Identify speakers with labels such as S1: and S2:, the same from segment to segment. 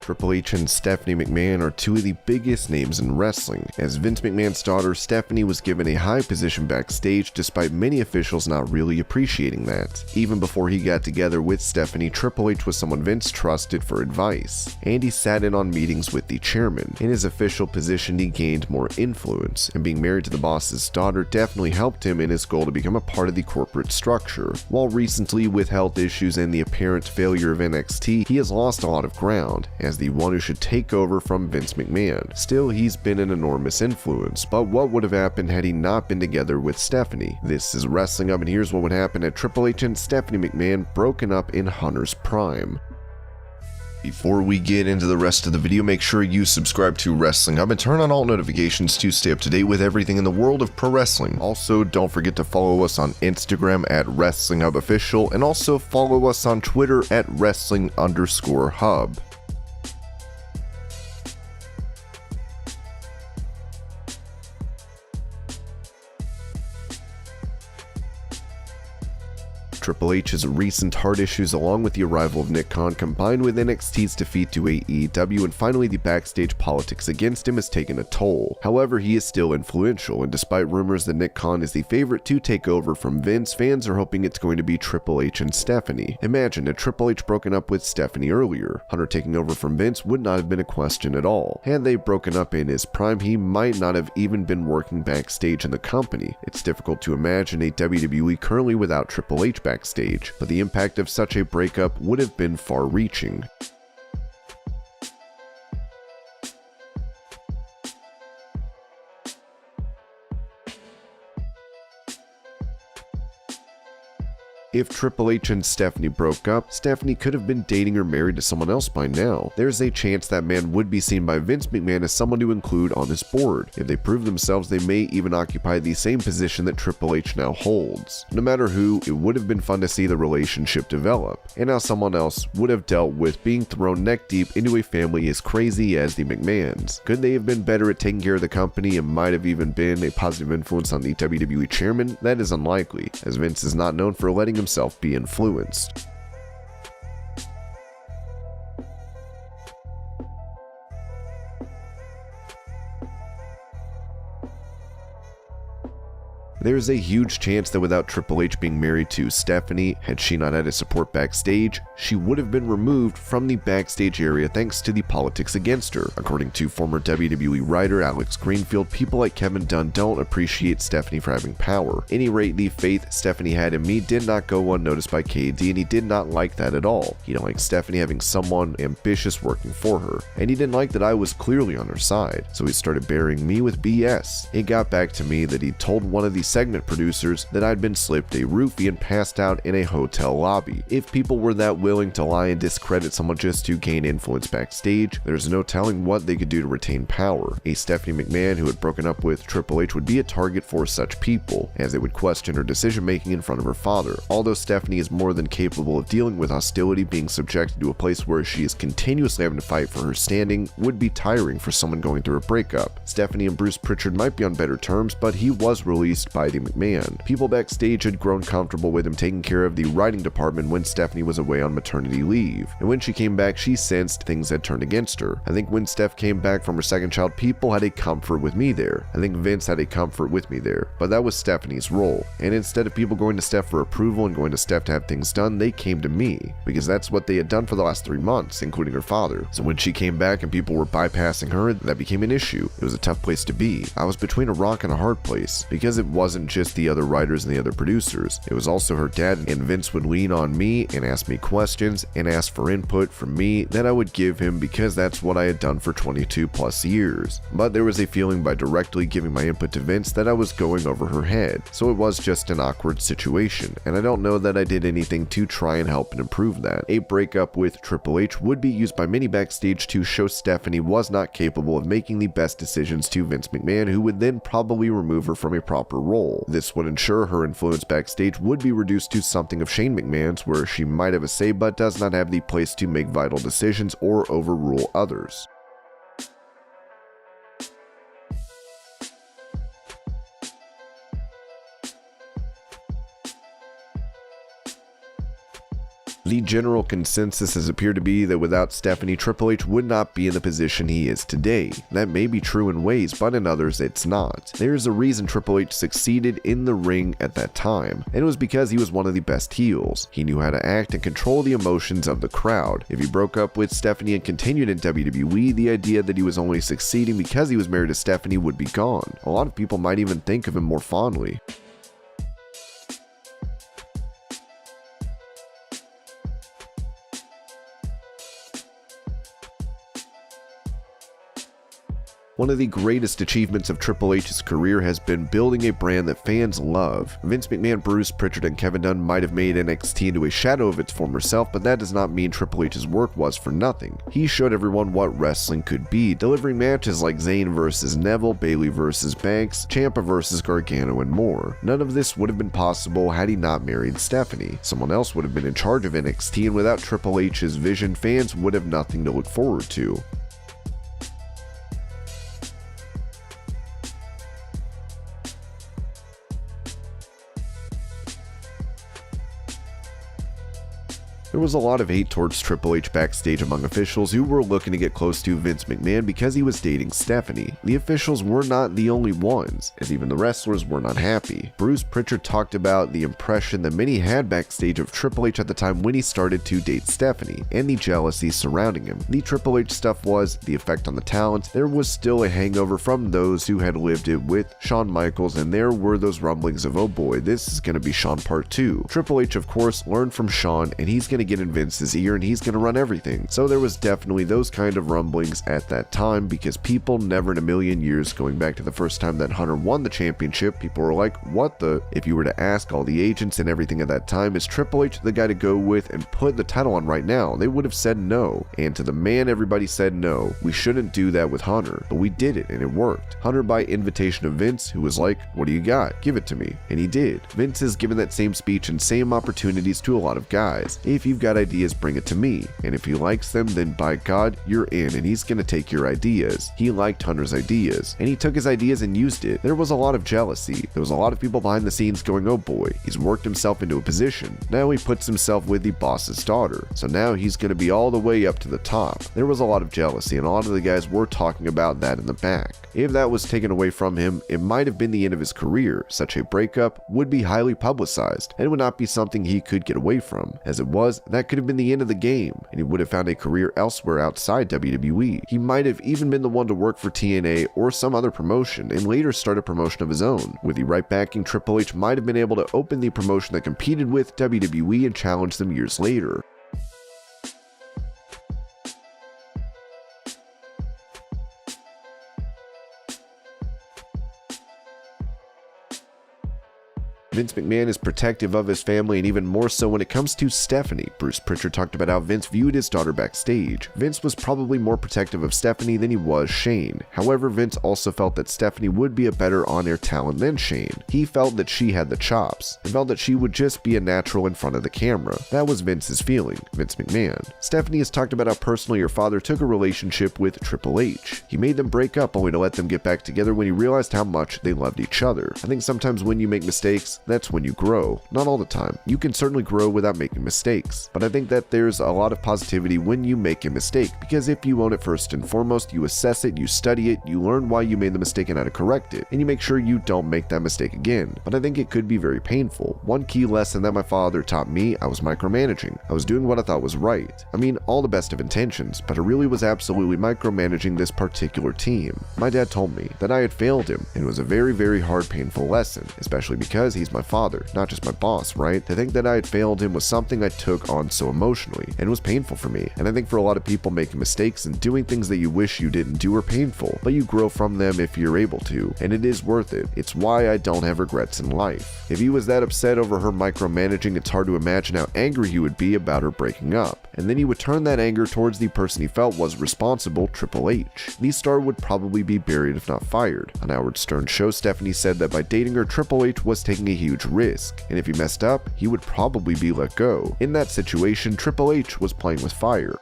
S1: Triple H and Stephanie McMahon are two of the biggest names in wrestling, as Vince McMahon's daughter Stephanie was given a high position backstage despite many officials not really appreciating that. Even before he got together with Stephanie, Triple H was someone Vince trusted for advice, and he sat in on meetings with the chairman. In his official position, he gained more influence, and being married to the boss's daughter definitely helped him in his goal to become a part of the corporate structure. While recently, with health issues and the apparent failure of NXT, he has lost a lot of ground as the one who should take over from Vince McMahon. Still, he's been an enormous influence, but what would have happened had he not been together with Stephanie? This is Wrestling Up, and here's what would happen had Triple H and Stephanie McMahon broken up in Hunter's prime. Before we get into the rest of the video, make sure you subscribe to Wrestling Hub and turn on all notifications to stay up to date with everything in the world of pro wrestling. Also, don't forget to follow us on Instagram at Wrestling Hub Official, and also follow us on Twitter at Wrestling_Hub. Triple H's recent heart issues, along with the arrival of Nick Khan, combined with NXT's defeat to AEW, and finally the backstage politics against him, has taken a toll. However, he is still influential, and despite rumors that Nick Khan is the favorite to take over from Vince, fans are hoping it's going to be Triple H and Stephanie. Imagine had Triple H broken up with Stephanie earlier. Hunter taking over from Vince would not have been a question at all. Had they broken up in his prime, he might not have even been working backstage in the company. It's difficult to imagine a WWE currently without Triple H backstage, but the impact of such a breakup would have been far-reaching. If Triple H and Stephanie broke up, Stephanie could have been dating or married to someone else by now. There's a chance that man would be seen by Vince McMahon as someone to include on his board. If they prove themselves, they may even occupy the same position that Triple H now holds. No matter who, it would have been fun to see the relationship develop, and how someone else would have dealt with being thrown neck deep into a family as crazy as the McMahons. Could they have been better at taking care of the company and might have even been a positive influence on the WWE chairman? That is unlikely, as Vince is not known for letting himself be influenced. There's a huge chance that without Triple H being married to Stephanie, had she not had his support backstage, she would have been removed from the backstage area thanks to the politics against her. According to former WWE writer Alex Greenfield, people like Kevin Dunn don't appreciate Stephanie for having power. At any rate, the faith Stephanie had in me did not go unnoticed by KD, and he did not like that at all. He didn't like Stephanie having someone ambitious working for her, and he didn't like that I was clearly on her side, so he started burying me with BS. It got back to me that he told one of the segment producers that I'd been slipped a roofie and passed out in a hotel lobby. If people were that willing to lie and discredit someone just to gain influence backstage, there's no telling what they could do to retain power. A Stephanie McMahon who had broken up with Triple H would be a target for such people, as they would question her decision making in front of her father. Although Stephanie is more than capable of dealing with hostility, being subjected to a place where she is continuously having to fight for her standing would be tiring for someone going through a breakup. Stephanie and Bruce Pritchard might be on better terms, but he was released by the McMahon. People backstage had grown comfortable with him taking care of the writing department when Stephanie was away on maternity leave, and when she came back, she sensed things had turned against her. I think when Steph came back from her second child, people had a comfort with me there. I think Vince had a comfort with me there, but that was Stephanie's role, and instead of people going to Steph for approval and going to Steph to have things done, they came to me, because that's what they had done for the last 3 months, including her father. So when she came back and people were bypassing her, that became an issue. It was a tough place to be. I was between a rock and a hard place, because it wasn't just the other writers and the other producers, it was also her dad, and Vince would lean on me and ask me questions and ask for input from me that I would give him because that's what I had done for 22 plus years. But there was a feeling by directly giving my input to Vince that I was going over her head, so it was just an awkward situation, and I don't know that I did anything to try and help and improve that. A breakup with Triple H would be used by many backstage to show Stephanie was not capable of making the best decisions to Vince McMahon, who would then probably remove her from a proper role. This would ensure her influence backstage would be reduced to something of Shane McMahon's, where she might have a say but does not have the place to make vital decisions or overrule others. The general consensus has appeared to be that without Stephanie, Triple H would not be in the position he is today. That may be true in ways, but in others it's not. There's a reason Triple H succeeded in the ring at that time, and it was because he was one of the best heels. He knew how to act and control the emotions of the crowd. If he broke up with Stephanie and continued in WWE, the idea that he was only succeeding because he was married to Stephanie would be gone. A lot of people might even think of him more fondly. One of the greatest achievements of Triple H's career has been building a brand that fans love. Vince McMahon, Bruce Pritchard, and Kevin Dunn might have made NXT into a shadow of its former self, but that does not mean Triple H's work was for nothing. He showed everyone what wrestling could be, delivering matches like Zayn vs. Neville, Bayley vs. Banks, Ciampa vs. Gargano, and more. None of this would have been possible had he not married Stephanie. Someone else would have been in charge of NXT, and without Triple H's vision, fans would have nothing to look forward to. There was a lot of hate towards Triple H backstage among officials who were looking to get close to Vince McMahon because he was dating Stephanie. The officials were not the only ones, as even the wrestlers were not happy. Bruce Pritchard talked about the impression that many had backstage of Triple H at the time when he started to date Stephanie, and the jealousy surrounding him. The Triple H stuff was the effect on the talent. There was still a hangover from those who had lived it with Shawn Michaels, and there were those rumblings of, oh boy, this is going to be Shawn Part 2. Triple H, of course, learned from Shawn, and he's going to get in Vince's ear and he's going to run everything. So there was definitely those kind of rumblings at that time, because people never in a million years, going back to the first time that Hunter won the championship, people were like, what the? If you were to ask all the agents and everything at that time, is Triple H the guy to go with and put the title on right now? They would have said no. And to the man, everybody said no. We shouldn't do that with Hunter. But we did it and it worked. Hunter by invitation of Vince, who was like, what do you got? Give it to me. And he did. Vince has given that same speech and same opportunities to a lot of guys. If you've got ideas, bring it to me, and if he likes them, then by God, you're in, and he's gonna take your ideas. He liked Hunter's ideas, and he took his ideas and used it. There was a lot of jealousy. There was a lot of people behind the scenes going, oh boy, he's worked himself into a position. Now he puts himself with the boss's daughter, so now he's gonna be all the way up to the top. There was a lot of jealousy, and a lot of the guys were talking about that in the back. If that was taken away from him, it might have been the end of his career. Such a breakup would be highly publicized, and it would not be something he could get away from. As it was, that could have been the end of the game, and he would have found a career elsewhere outside WWE. He might have even been the one to work for TNA or some other promotion, and later start a promotion of his own. With the right backing, Triple H might have been able to open the promotion that competed with WWE and challenge them years later. Vince McMahon is protective of his family, and even more so when it comes to Stephanie. Bruce Pritchard talked about how Vince viewed his daughter backstage. Vince was probably more protective of Stephanie than he was Shane. However, Vince also felt that Stephanie would be a better on-air talent than Shane. He felt that she had the chops, and felt that she would just be a natural in front of the camera. That was Vince's feeling, Vince McMahon. Stephanie has talked about how personally her father took a relationship with Triple H. He made them break up only to let them get back together when he realized how much they loved each other. I think sometimes when you make mistakes, that's when you grow. Not all the time. You can certainly grow without making mistakes, but I think that there's a lot of positivity when you make a mistake, because if you own it first and foremost, you assess it, you study it, you learn why you made the mistake and how to correct it, and you make sure you don't make that mistake again. But I think it could be very painful. One key lesson that my father taught me, I was micromanaging. I was doing what I thought was right. I mean, all the best of intentions, but I really was absolutely micromanaging this particular team. My dad told me that I had failed him, and it was a very, very hard, painful lesson, especially because he's my father, not just my boss, right? To think that I had failed him was something I took on so emotionally, and it was painful for me. And I think for a lot of people, making mistakes and doing things that you wish you didn't do are painful, but you grow from them if you're able to, and it is worth it. It's why I don't have regrets in life. If he was that upset over her micromanaging, it's hard to imagine how angry he would be about her breaking up. And then he would turn that anger towards the person he felt was responsible, Triple H. The star would probably be buried if not fired. On Howard Stern's show, Stephanie said that by dating her, Triple H was taking a huge risk, and if he messed up, he would probably be let go. In that situation, Triple H was playing with fire.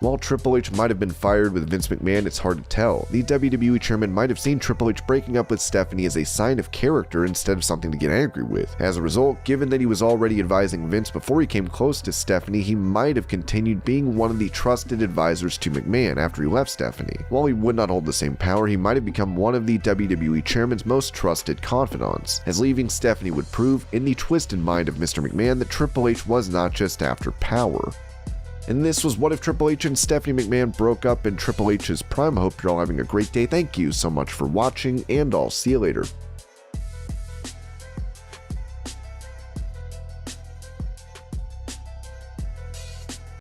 S1: While Triple H might have been fired with Vince McMahon, it's hard to tell. The WWE chairman might have seen Triple H breaking up with Stephanie as a sign of character instead of something to get angry with. As a result, given that he was already advising Vince before he came close to Stephanie, he might have continued being one of the trusted advisors to McMahon after he left Stephanie. While he would not hold the same power, he might have become one of the WWE chairman's most trusted confidants, as leaving Stephanie would prove, in the twisted mind of Mr. McMahon, that Triple H was not just after power. And this was What If Triple H and Stephanie McMahon broke up in Triple H's prime. I hope you're all having a great day. Thank you so much for watching, and I'll see you later.